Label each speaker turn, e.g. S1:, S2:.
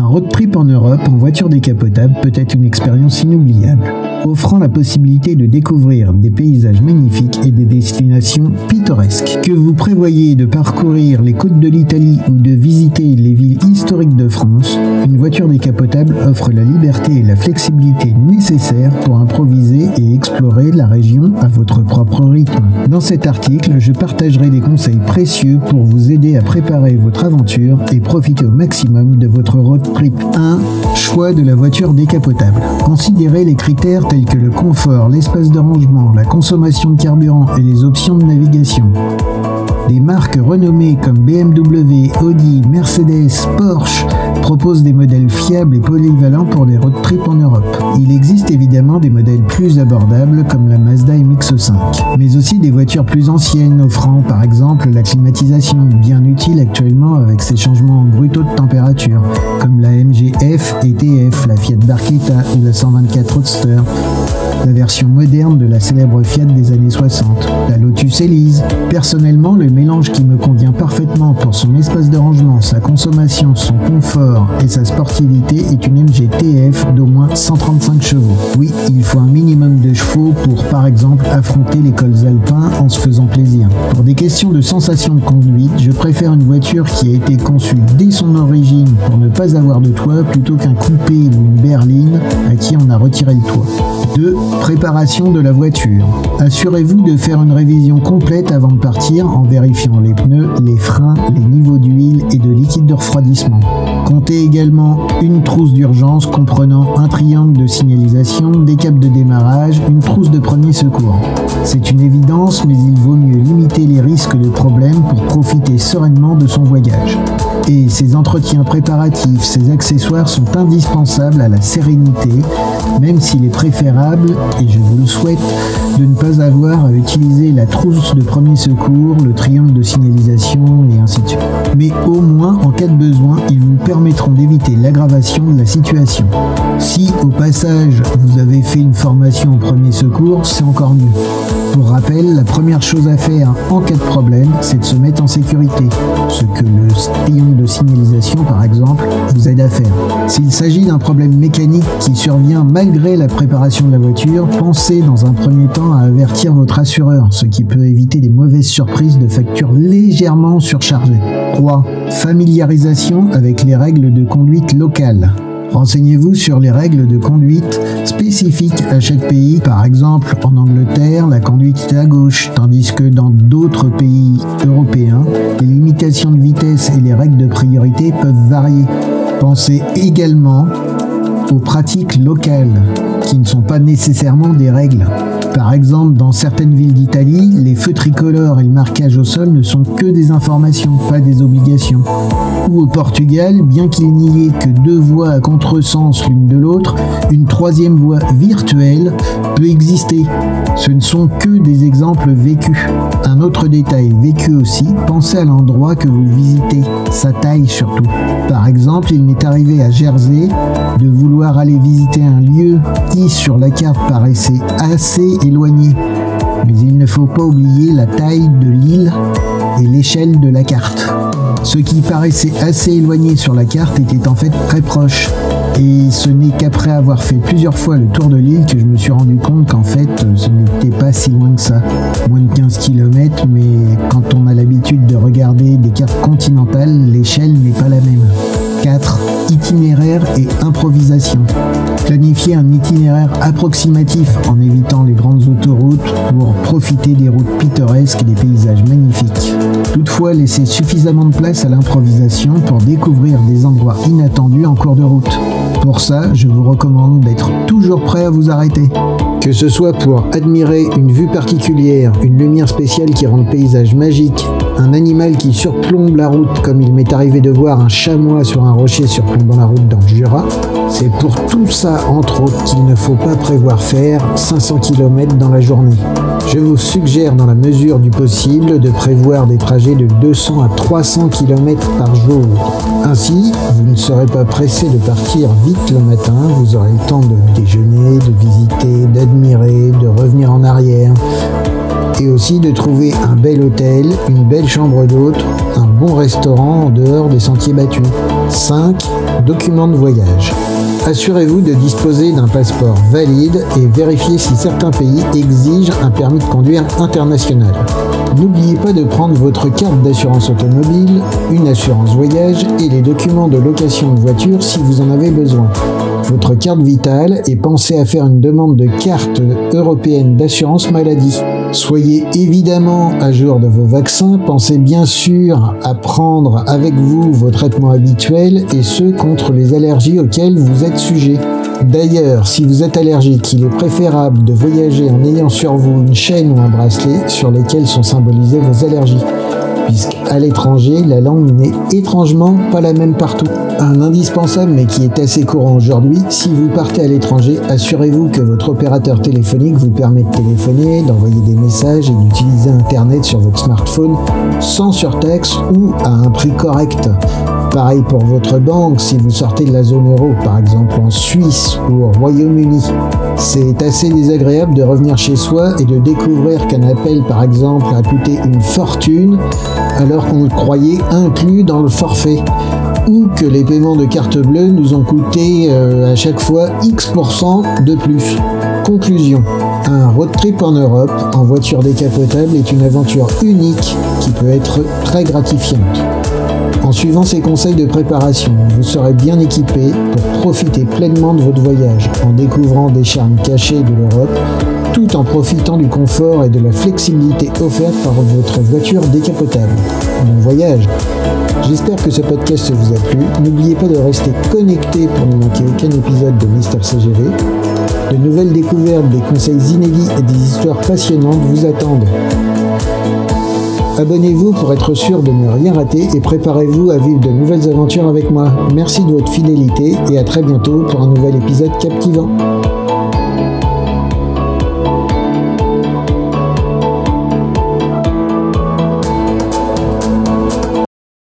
S1: road trip en Europe en voiture décapotable peut être une expérience inoubliable, offrant la possibilité de découvrir des paysages magnifiques et des destinations pittoresques. Que vous prévoyez de parcourir les côtes de l'Italie ou de visiter les villes historiques de France, une voiture décapotable offre la liberté et la flexibilité nécessaires pour improviser et explorer la région à votre propre rythme. Dans cet article, je partagerai des conseils précieux pour vous aider à préparer votre aventure et profiter au maximum de votre road trip. 1. Choix de la voiture décapotable. Considérez les critères tels que le confort, l'espace de rangement, la consommation de carburant et les options de navigation. Des marques renommées comme BMW, Audi, Mercedes, Porsche proposent des modèles fiables et polyvalents pour des road trips en Europe. Il existe évidemment des modèles plus abordables comme la Mazda MX-5, mais aussi des voitures plus anciennes offrant par exemple la climatisation, bien utile actuellement avec ses changements brutaux de température, comme la MG F et TF, la Fiat Barchetta ou la 124 Roadster. La version moderne de la célèbre Fiat des années 60, la Lotus Elise. Personnellement, le mélange qui me convient parfaitement pour son espace de rangement, sa consommation, son confort et sa sportivité est une MG TF d'au moins 135 chevaux. Oui, il faut un minimum de chevaux pour, par exemple, affronter les cols alpins en se faisant plaisir. Pour des questions de sensation de conduite, je préfère une voiture qui a été conçue dès son origine pour ne pas avoir de toit plutôt qu'un coupé ou une berline à qui on a retiré le toit. 2. Préparation de la voiture. Assurez-vous de faire une révision complète avant de partir en vérifiant les pneus, les freins, les niveaux d'huile et de liquide de refroidissement. Comptez également une trousse d'urgence comprenant un triangle de signalisation, des câbles de démarrage, une trousse de premier secours. C'est une évidence, mais il vaut mieux limiter les risques de problèmes pour profiter sereinement de son voyage. Et ces entretiens préparatifs, ces accessoires sont indispensables à la sérénité, même s'il est préférable, et je vous le souhaite, de ne pas avoir à utiliser la trousse de premier secours, le triangle de signalisation et ainsi de suite. Mais au moins, en cas de besoin, ils vous permettront d'éviter l'aggravation de la situation. Si, au passage, vous avez fait une formation au premier secours, c'est encore mieux. Pour rappel, la première chose à faire en cas de problème, c'est de se mettre en sécurité, ce que le triangle de signalisation, par exemple, vous aide à faire. S'il s'agit d'un problème mécanique qui survient malgré la préparation de la voiture, pensez dans un premier temps à avertir votre assureur, ce qui peut éviter des mauvaises surprises de factures légèrement surchargées. 3. Familiarisation avec les règles de conduite locales. Renseignez-vous sur les règles de conduite spécifiques à chaque pays. Par exemple, en Angleterre, la conduite est à gauche, tandis que dans d'autres pays européens, les limitations de vitesse et les règles de priorité peuvent varier. Pensez également aux pratiques locales, qui ne sont pas nécessairement des règles. Par exemple, dans certaines villes d'Italie, les feux tricolores et le marquage au sol ne sont que des informations, pas des obligations. Ou au Portugal, bien qu'il n'y ait que 2 voies à contresens l'une de l'autre, une 3e voie virtuelle peut exister. Ce ne sont que des exemples vécus. Un autre détail vécu aussi, pensez à l'endroit que vous visitez, sa taille surtout. Par exemple, il m'est arrivé à Jersey de vouloir aller visiter un lieu qui, sur la carte, paraissait assez éloigné. Mais il ne faut pas oublier la taille de l'île et l'échelle de la carte. Ce qui paraissait assez éloigné sur la carte était en fait très proche. Et ce n'est qu'après avoir fait plusieurs fois le tour de l'île que je me suis rendu compte qu'en fait ce n'était pas si loin que ça. Moins de 15 km, mais quand on a l'habitude de regarder des cartes continentales, l'échelle n'est pas la même. 4. Itinéraire et improvisation. Planifiez un itinéraire approximatif en évitant les grandes autoroutes pour profiter des routes pittoresques et des paysages magnifiques. Toutefois, laissez suffisamment de place à l'improvisation pour découvrir des endroits inattendus en cours de route. Pour ça, je vous recommande d'être toujours prêt à vous arrêter. Que ce soit pour admirer une vue particulière, une lumière spéciale qui rend le paysage magique, un animal qui surplombe la route comme il m'est arrivé de voir un chamois sur un rocher surplombant la route dans le Jura, c'est pour tout ça, entre autres, qu'il ne faut pas prévoir faire 500 km dans la journée. Je vous suggère, dans la mesure du possible, de prévoir des trajets de 200 à 300 km par jour. Ainsi, vous ne serez pas pressé de partir vite le matin, vous aurez le temps de déjeuner, de visiter, d'admirer, de revenir en arrière. Et aussi de trouver un bel hôtel, une belle chambre d'hôte, un bon restaurant en dehors des sentiers battus. 5. Documents de voyage. Assurez-vous de disposer d'un passeport valide et vérifiez si certains pays exigent un permis de conduire international. N'oubliez pas de prendre votre carte d'assurance automobile, une assurance voyage et les documents de location de voiture si vous en avez besoin. Votre carte vitale et pensez à faire une demande de carte européenne d'assurance maladie. Soyez évidemment à jour de vos vaccins, pensez bien sûr à prendre avec vous vos traitements habituels et ceux contre les allergies auxquelles vous êtes sujet. D'ailleurs, si vous êtes allergique, il est préférable de voyager en ayant sur vous une chaîne ou un bracelet sur lesquels sont symbolisées vos allergies, puisqu'à l'étranger, la langue n'est étrangement pas la même partout. Un indispensable, mais qui est assez courant aujourd'hui, si vous partez à l'étranger, assurez-vous que votre opérateur téléphonique vous permet de téléphoner, d'envoyer des messages et d'utiliser Internet sur votre smartphone sans surtaxe ou à un prix correct. Pareil pour votre banque si vous sortez de la zone euro, par exemple en Suisse ou au Royaume-Uni. C'est assez désagréable de revenir chez soi et de découvrir qu'un appel, par exemple, a coûté une fortune alors qu'on le croyait inclus dans le forfait. Ou que les paiements de carte bleue nous ont coûté à chaque fois X% de plus. Conclusion. Un road trip en Europe en voiture décapotable est une aventure unique qui peut être très gratifiante. En suivant ces conseils de préparation, vous serez bien équipé pour profiter pleinement de votre voyage, en découvrant des charmes cachés de l'Europe, tout en profitant du confort et de la flexibilité offerte par votre voiture décapotable. Bon voyage! J'espère que ce podcast vous a plu. N'oubliez pas de rester connecté pour ne manquer aucun épisode de Mister CGV. De nouvelles découvertes, des conseils inédits et des histoires passionnantes vous attendent. Abonnez-vous pour être sûr de ne rien rater et préparez-vous à vivre de nouvelles aventures avec moi. Merci de votre fidélité et à très bientôt pour un nouvel épisode captivant.